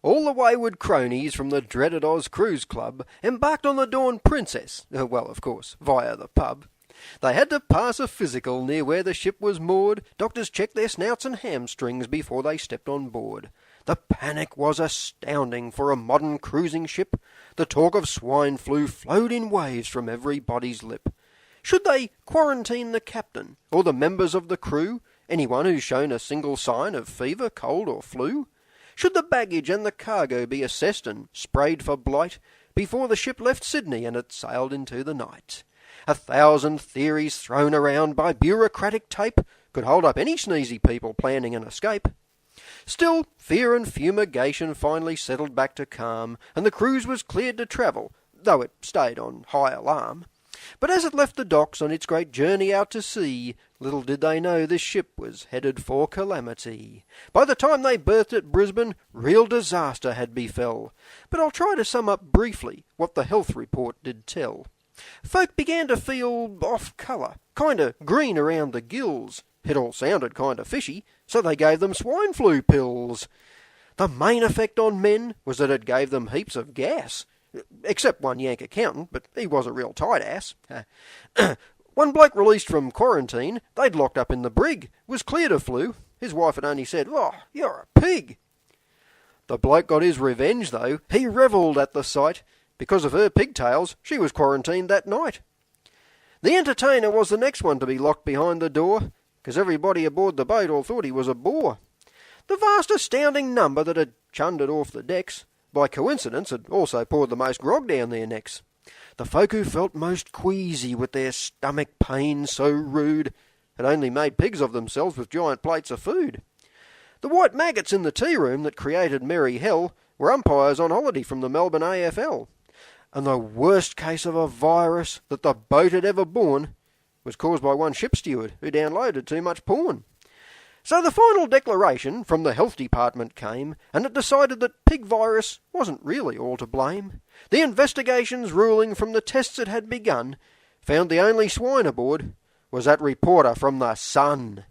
all the wayward cronies from the dreaded Oz Cruise Club embarked on the Dawn Princess, well, of course, via the pub. They had to pass a physical near where the ship was moored. Doctors checked their snouts and hamstrings before they stepped on board. The panic was astounding for a modern cruising ship. The talk of swine flu flowed in waves from everybody's lip. Should they quarantine the captain or the members of the crew, anyone who's shown a single sign of fever, cold or flu? Should the baggage and the cargo be assessed and sprayed for blight before the ship left Sydney and it sailed into the night? 1,000 theories thrown around by bureaucratic tape could hold up any sneezy people planning an escape. Still, fear and fumigation finally settled back to calm, and the cruise was cleared to travel, though it stayed on high alarm. But as it left the docks on its great journey out to sea, little did they know this ship was headed for calamity. By the time they berthed at Brisbane, real disaster had befell. But I'll try to sum up briefly what the health report did tell. Folk began to feel off colour, kinda green around the gills. It all sounded kinda fishy, so they gave them swine flu pills. The main effect on men was that it gave them heaps of gas. Except one Yank accountant, but he was a real tight ass. One bloke released from quarantine, they'd locked up in the brig, was cleared of flu. His wife had only said, "Oh, you're a pig." The bloke got his revenge, though. He revelled at the sight. Because of her pigtails, she was quarantined that night. The entertainer was the next one to be locked behind the door, because everybody aboard the boat all thought he was a bore. The vast astounding number that had chundered off the decks, by coincidence, had also poured the most grog down their necks. The folk who felt most queasy with their stomach pain so rude had only made pigs of themselves with giant plates of food. The white maggots in the tea room that created merry hell were umpires on holiday from the Melbourne AFL. And the worst case of a virus that the boat had ever borne was caused by one ship steward who downloaded too much porn. So the final declaration from the health department came, and it decided that pig virus wasn't really all to blame. The investigations ruling from the tests that had begun found the only swine aboard was that reporter from the Sun.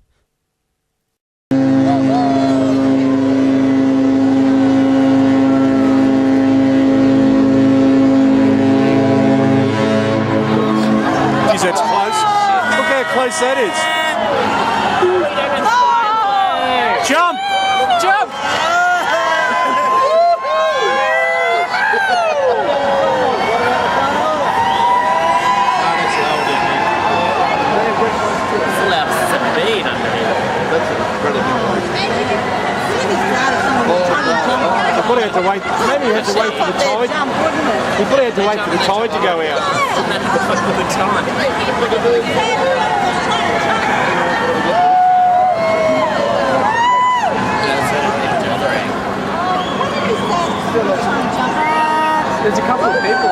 Geez, that's close. Look how close that is. Jump! Jump! I thought he had to wait. Maybe he had to wait for the tide. He thought he had to wait for the tide to go out. The tide. There's a couple of people